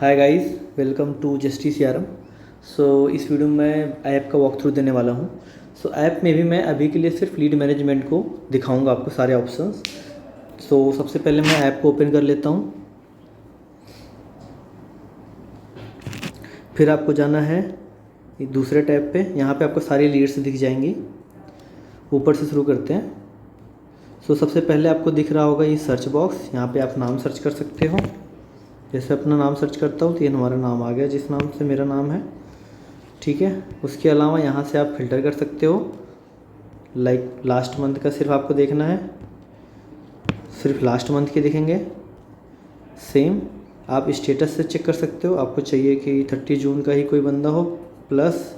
Hi guys, welcome to Justy CRM. So इस video में मैं ऐप का वॉक थ्रू देने वाला हूँ। ऐप में भी मैं अभी के लिए सिर्फ लीड मैनेजमेंट को दिखाऊंगा, आपको सारे ऑप्शंस। सबसे पहले मैं ऐप को ओपन कर लेता हूँ। फिर आपको जाना है दूसरे टैब पे। यहाँ पे आपको सारी लीड्स दिख जाएंगी। ऊपर से शुरू करते हैं। सबसे पहले आपको दिख रहा होगा ये सर्च बॉक्स। यहाँ पे आप नाम सर्च कर सकते हो। जैसे अपना नाम सर्च करता हूँ तो ये हमारा नाम आ गया, जिस नाम से मेरा नाम है। ठीक है, उसके अलावा यहाँ से आप फ़िल्टर कर सकते हो। लाइक लास्ट मंथ का सिर्फ आपको देखना है, सिर्फ लास्ट मंथ के दिखेंगे। सेम आप स्टेटस से चेक कर सकते हो। आपको चाहिए कि 30 जून का ही कोई बंदा हो, प्लस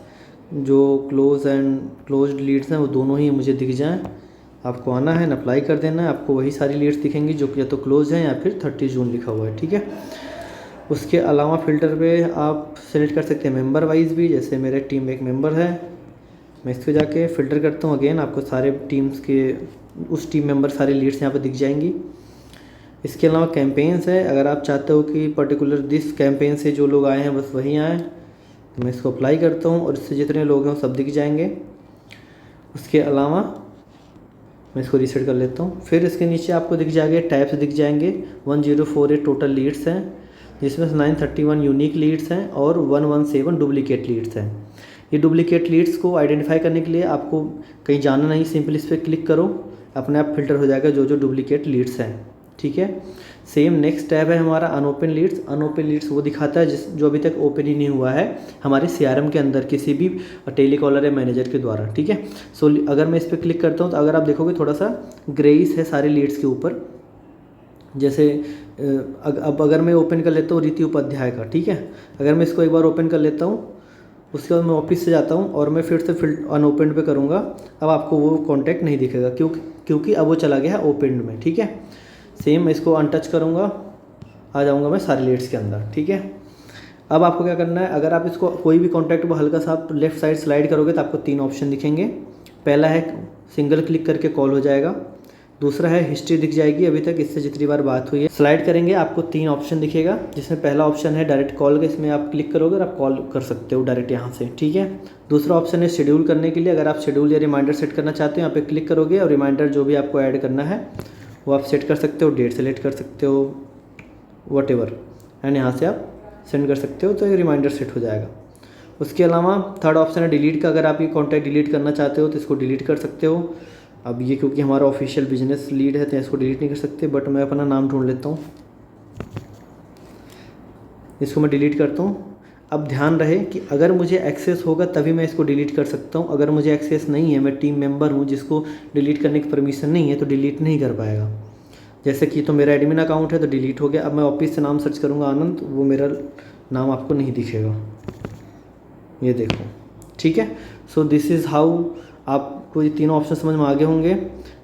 जो क्लोज एंड क्लोज्ड लीड्स हैं वो दोनों ही मुझे दिख जाएं। आपको आना है, अप्लाई कर देना है। आपको वही सारी लीड्स दिखेंगी जो या तो क्लोज हैं या फिर 30 जून लिखा हुआ है। ठीक है, उसके अलावा फ़िल्टर पे आप सेलेक्ट कर सकते हैं मेंबर वाइज भी। जैसे मेरे टीम में एक मेंबर है, मैं इस पर जाके फ़िल्टर करता हूँ। अगेन आपको सारे टीम्स के उस टीम मेंबर सारी लीड्स यहाँ पर दिख जाएंगी। इसके अलावा कैंपेन्स है। अगर आप चाहते हो कि पर्टिकुलर दिस कैंपेन से जो लोग आए हैं बस वही आएँ, तो मैं इसको अप्लाई करता हूँ और इससे जितने लोग हैं वो सब दिख जाएंगे। उसके अलावा मैं इसको रीसेट कर लेता हूँ। फिर इसके नीचे आपको दिख जाएंगे टैब्स दिख जाएंगे। 1048 टोटल लीड्स हैं, जिसमें से 931 यूनिक लीड्स हैं और 117 डुप्लीकेट लीड्स हैं। ये डुप्लीकेट लीड्स को आइडेंटिफाई करने के लिए आपको कहीं जाना नहीं, सिंपल इस पर क्लिक करो, अपने आप फिल्टर हो जाएगा जो जो डुप्लीकेट लीड्स हैं। ठीक है, सेम नेक्स्ट टैब है हमारा अनओपन लीड्स। अनओपन लीड्स वो दिखाता है जो अभी तक ओपन ही नहीं हुआ है हमारे सीआरएम के अंदर किसी भी टेलीकॉलर या मैनेजर के द्वारा। ठीक है, अगर मैं इस पर क्लिक करता हूँ तो अगर आप देखोगे थोड़ा सा ग्रेइस है सारे लीड्स के ऊपर। जैसे अब अगर मैं ओपन कर लेता हूँ रीति उपाध्याय का, ठीक है, अगर मैं इसको एक बार ओपन कर लेता हूँ, उसके बाद मैं ऑफिस से जाता हूँ और मैं फिर से अनओपन पे करूँगा, अब आपको वो कॉन्टैक्ट नहीं दिखेगा क्योंकि अब वो चला गया है ओपन में। ठीक है, सेम मैं इसको अनटच करूँगा, आ जाऊँगा मैं सारे लीड्स के अंदर। ठीक है, अब आपको क्या करना है, अगर आप इसको कोई भी कॉन्टैक्ट को हल्का सा आप लेफ्ट साइड स्लाइड करोगे तो आपको 3 ऑप्शन दिखेंगे। पहला है सिंगल क्लिक करके कॉल हो जाएगा। दूसरा है हिस्ट्री दिख जाएगी अभी तक इससे जितनी बार बात हुई है। स्लाइड करेंगे आपको 3 ऑप्शन दिखेगा, जिसमें पहला ऑप्शन है डायरेक्ट कॉल का। इसमें आप क्लिक करोगे और आप कॉल कर सकते हो डायरेक्ट यहाँ से। ठीक है, दूसरा ऑप्शन है शेड्यूल करने के लिए। अगर आप शेड्यूल या रिमाइंडर सेट करना चाहते हो, यहाँ पे क्लिक करोगे और रिमाइंडर जो भी आपको ऐड करना है वो आप सेट कर सकते हो। डेट सेलेक्ट कर सकते हो, वट एवर, एंड यहाँ से आप सेंड कर सकते हो तो ये रिमाइंडर सेट हो जाएगा। उसके अलावा थर्ड ऑप्शन है डिलीट का। अगर आप ये कॉन्टैक्ट डिलीट करना चाहते हो तो इसको डिलीट कर सकते हो। अब ये क्योंकि हमारा ऑफिशियल बिजनेस लीड है तो इसको डिलीट नहीं कर सकते, बट मैं अपना नाम ढूंढ लेता हूँ, इसको मैं डिलीट करता हूँ। अब ध्यान रहे कि अगर मुझे एक्सेस होगा तभी मैं इसको डिलीट कर सकता हूँ। अगर मुझे एक्सेस नहीं है, मैं टीम मेंबर हूँ जिसको डिलीट करने की परमिशन नहीं है, तो डिलीट नहीं कर पाएगा। जैसे कि तो मेरा एडमिन अकाउंट है तो डिलीट हो गया। अब मैं ऑफिस से नाम सर्च करूँगा आनंद, वो मेरा नाम आपको नहीं दिखेगा, ये देखो। ठीक है, दिस इज़ हाउ आपको ये तीनों ऑप्शन समझ में आगे होंगे।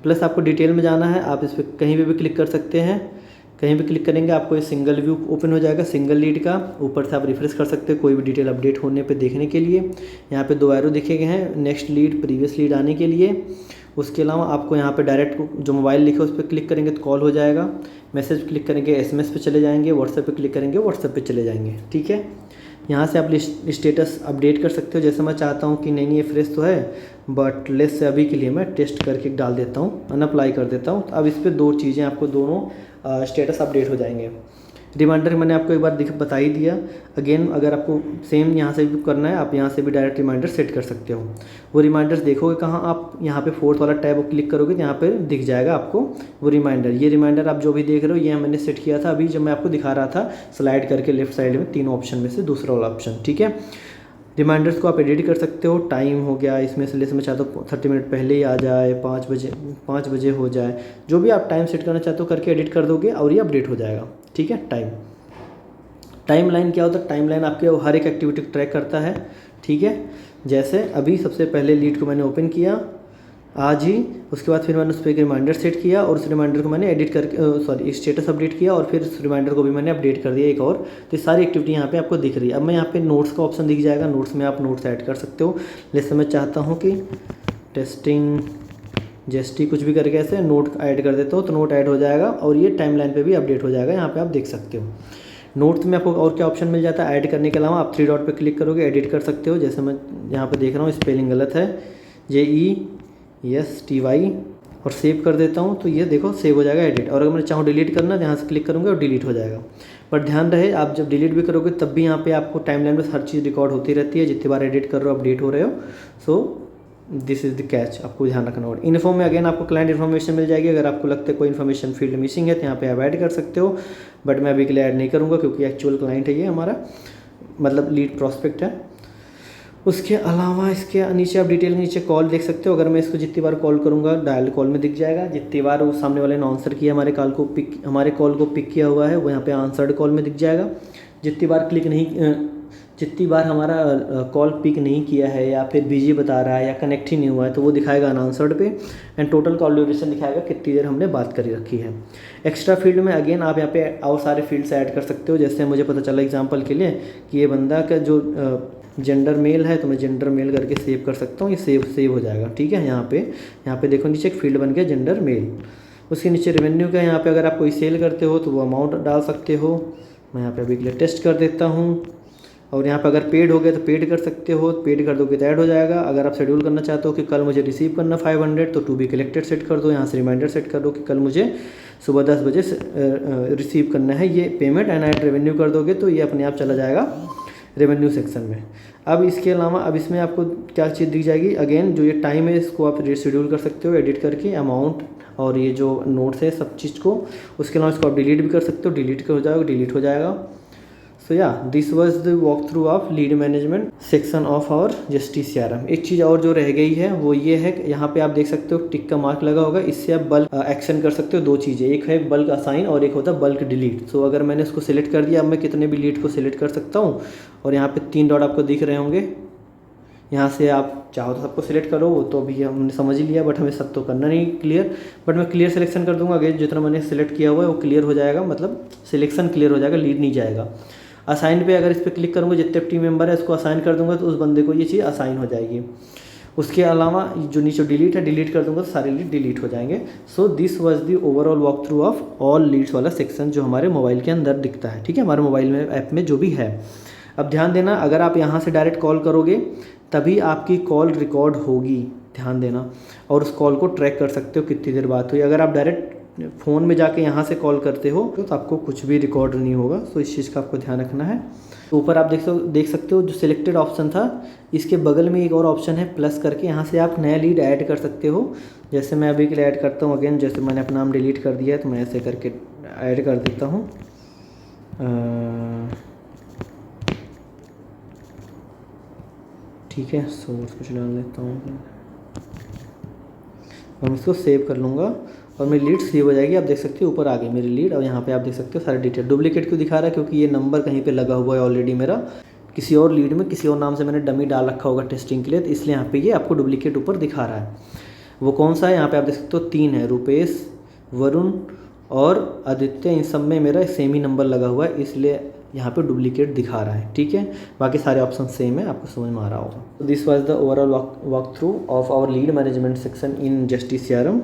प्लस आपको डिटेल में जाना है, आप इस पर कहीं भी क्लिक कर सकते हैं। कहीं भी क्लिक करेंगे आपको ये सिंगल व्यू ओपन हो जाएगा सिंगल लीड का। ऊपर से आप रिफ्रेश कर सकते हो कोई भी डिटेल अपडेट होने पे देखने के लिए। यहाँ पे 2 एरो दिखे गए हैं, नेक्स्ट लीड प्रीवियस लीड आने के लिए। उसके अलावा आपको यहाँ पे डायरेक्ट जो मोबाइल लिखा है उस पर क्लिक करेंगे तो कॉल हो जाएगा। मैसेज क्लिक करेंगे SMS पे चले जाएंगे। व्हाट्सएप पे क्लिक करेंगे व्हाट्सएप पे चले जाएंगे। ठीक है, यहाँ से आप स्टेटस अपडेट कर सकते हो। जैसे मैं चाहता हूँ कि नहीं ये फ्रेश तो है, बट लेस से अभी के लिए मैं टेस्ट करके डाल देता हूँ, अनअप्लाई कर देता हूँ। तो अब इस पर 2 चीज़ें आपको दोनों स्टेटस अपडेट हो जाएंगे। रिमाइंडर मैंने आपको एक बार बता ही दिया। अगेन अगर आपको सेम यहाँ से भी करना है, आप यहाँ से भी डायरेक्ट रिमाइंडर सेट कर सकते हो। वो रिमाइंडर्स देखोगे कहाँ, आप यहाँ पे 4th वाला टैब क्लिक करोगे तो यहाँ पे दिख जाएगा आपको वो रिमाइंडर। ये रिमाइंडर आप जो भी देख रहे हो ये मैंने सेट किया था अभी जब मैं आपको दिखा रहा था स्लाइड करके लेफ्ट साइड में 3 ऑप्शन में से दूसरा वाला ऑप्शन। ठीक है, रिमाइंडर्स को आप एडिट कर सकते हो। टाइम हो गया इसमें से, मैं चाहता हूँ 30 मिनट पहले ही आ जाए, 5 बजे हो जाए, जो भी आप टाइम सेट करना चाहते हो करके एडिट कर दोगे और ये अपडेट हो जाएगा। ठीक है, टाइमलाइन क्या होता है, टाइमलाइन आपके हर एक एक्टिविटी को ट्रैक करता है। ठीक है, जैसे अभी सबसे पहले लीड को मैंने ओपन किया आज ही, उसके बाद फिर मैंने उस पर एक रिमाइंडर सेट किया और उस रिमाइंडर को मैंने एडिट करके स्टेटस अपडेट किया और फिर उस रिमाइंडर को भी मैंने अपडेट कर दिया एक और। तो सारी एक्टिविटी यहाँ पे आपको दिख रही है। अब मैं यहाँ पे नोट्स का ऑप्शन दिख जाएगा, नोट्स में आप नोट्स ऐड कर सकते हो। जैसे मैं चाहता हूँ कि टेस्टिंग जेस्टी कुछ भी करके ऐसे नोट ऐड कर देता हूँ तो नोट ऐड हो जाएगा और ये टाइमलाइन पे भी अपडेट हो जाएगा। यहाँ पे आप देख सकते हो। नोट्स में आपको और क्या ऑप्शन मिल जाता है ऐड करने के अलावा, आप 3 डॉट पे क्लिक करोगे एडिट कर सकते हो। जैसे मैं यहाँ पे देख रहा हूँ स्पेलिंग गलत है, JESTY, और सेव कर देता हूँ तो ये देखो सेव हो जाएगा एडिट। और अगर मैं चाहूँ डिलीट करना तो यहाँ से क्लिक करूँगा और डिलीट हो जाएगा। पर ध्यान रहे आप जब डिलीट भी करोगे तब भी यहाँ पे आपको टाइमलाइन में हर चीज़ रिकॉर्ड होती रहती है, जितनी बार एडिट कर रहे हो अपडेट हो रहे हो। So this is the catch, आपको ध्यान रखना होगा। इन्फो में अगेन आपको क्लाइंट इन्फॉर्मेशन मिल जाएगी। अगर आपको लगता है कोई इन्फॉर्मेशन फील्ड मिसिंग है तो यहाँ पे आप ऐड कर सकते हो, बट मैं अभी के लिए ऐड नहीं करूँगा क्योंकि एक्चुअल क्लाइंट है ये हमारा, मतलब लीड प्रॉस्पेक्ट है। उसके अलावा इसके नीचे आप डिटेल नीचे कॉल देख सकते हो। अगर मैं इसको जितनी बार कॉल करूँगा डायल कॉल में दिख जाएगा, जितनी बार वो सामने वाले ने आंसर किया हमारे कॉल को पिक किया हुआ है वो यहाँ पे आंसर्ड कॉल में दिख जाएगा। जितनी बार हमारा कॉल पिक नहीं किया है या फिर बिजी बता रहा है या कनेक्ट ही नहीं हुआ है तो वो दिखाएगा अनआंसर्ड पे। एंड टोटल कॉल ड्यूरेशन दिखाएगा कितनी देर हमने बात करी रखी है। एक्स्ट्रा फील्ड में अगेन आप यहाँ पे और सारे फील्ड्स ऐड कर सकते हो। जैसे मुझे पता चला एग्जांपल के लिए कि ये बंदा का जो जेंडर मेल है तो मैं जेंडर मेल करके सेव कर सकता हूँ, ये सेव हो जाएगा। ठीक है, यहाँ पे देखो नीचे एक फील्ड बन गया जेंडर मेल। उसके नीचे रेवेन्यू का यहाँ पे अगर आप कोई सेल करते हो तो वो अमाउंट डाल सकते हो। मैं यहाँ पे अभी के लिए टेस्ट कर देता हूँ। और यहाँ पे अगर पेड हो गया तो पेड कर सकते हो, पेड कर दोगे तो ऐड हो जाएगा। अगर आप शेड्यूल करना चाहते हो कि कल मुझे रिसीव करना 500 तो टू बी कलेक्टेड सेट कर दो। यहाँ से रिमाइंडर सेट कर दो कि कल मुझे सुबह 10 बजे रिसीव करना है ये पेमेंट, एंड ऐड रेवेन्यू कर दोगे तो ये अपने आप चला जाएगा रेवेन्यू सेक्शन में। अब इसके अलावा अब इसमें आपको क्या चीज़ दिख जाएगी, अगेन जो ये टाइम है इसको आप शेड्यूल कर सकते हो एडिट करके, अमाउंट और ये जो नोट्स है सब चीज़ को। उसके अलावा इसको आप डिलीट भी कर सकते हो, डिलीट हो जाएगा। So yeah this was the walk through of lead management section of our Justy CRM। एक चीज़ और जो रह गई है वो ये है कि यहाँ पे आप देख सकते हो टिक का मार्क लगा होगा, इससे आप बल्क एक्शन कर सकते हो। 2 चीज़ें, एक है बल्क असाइन और एक होता है बल्क डिलीट। सो अगर मैंने इसको सिलेक्ट कर दिया अब मैं कितने भी लीड को सिलेक्ट कर सकता हूँ। और यहाँ पे 3 डॉट आपको दिख रहे होंगे, यहाँ से आप चाहो तो सबको सिलेक्ट करो, वो तो अभी हमने समझ ही लिया, बट हमें सब तो करना नहीं क्लियर। बट मैं क्लियर सिलेक्शन कर दूंगा, अगेन जितना मैंने सिलेक्ट किया हुआ है वो क्लियर हो जाएगा, मतलब सिलेक्शन क्लियर हो जाएगा, लीड नहीं जाएगा। असाइन पे अगर इस पर क्लिक करूँगा जितने टीम मेंबर है इसको असाइन कर दूंगा तो उस बंदे को ये चीज़ असाइन हो जाएगी। उसके अलावा जो नीचे डिलीट है, डिलीट कर दूंगा तो सारे लीड डिलीट हो जाएंगे। So this was the overall walk through of all leads वाला सेक्शन जो हमारे मोबाइल के अंदर दिखता है। ठीक है, हमारे मोबाइल में ऐप में जो भी है। अब ध्यान देना, अगर आप यहाँ से डायरेक्ट कॉल करोगे तभी आपकी कॉल रिकॉर्ड होगी, ध्यान देना। और उस कॉल को ट्रैक कर सकते हो कितनी देर बात हुई। अगर आप डायरेक्ट फ़ोन में जाके यहाँ से कॉल करते हो तो आपको कुछ भी रिकॉर्ड नहीं होगा। तो इस चीज़ का आपको ध्यान रखना है। तो ऊपर आप देख सकते हो जो सिलेक्टेड ऑप्शन था, इसके बगल में एक और ऑप्शन है प्लस करके, यहाँ से आप नया लीड ऐड कर सकते हो। जैसे मैं अभी के लिए ऐड करता हूँ, अगेन जैसे मैंने अपना नाम डिलीट कर दिया है तो मैं ऐसे करके ऐड कर देता हूँ। ठीक है, सोर्स कुछ डाल लेता हूँ और मैं इसको सेव कर लूँगा और मेरी लीड सेव हो जाएगी। आप देख सकते हो ऊपर आ गई मेरी लीड। और यहाँ पे आप देख सकते हो सारे डिटेल। डुप्लीकेट क्यों दिखा रहा है, क्योंकि ये नंबर कहीं पे लगा हुआ है ऑलरेडी मेरा, किसी और लीड में किसी और नाम से मैंने डमी डाल रखा होगा टेस्टिंग के लिए, तो इसलिए यहाँ पे ये आपको डुप्लीकेट ऊपर दिखा रहा है। वो कौन सा है, यहाँ पे आप देख सकते हो 3 है, रुपेश, वरुण और आदित्य। इन सब में मेरा सेम ही नंबर लगा हुआ है, इसलिए यहाँ पे डुप्लीकेट दिखा रहा है। ठीक है, बाकी सारे ऑप्शन सेम है, आपको समझ में आ रहा होगा। This was the overall walk through of our lead management section in Justy CRM।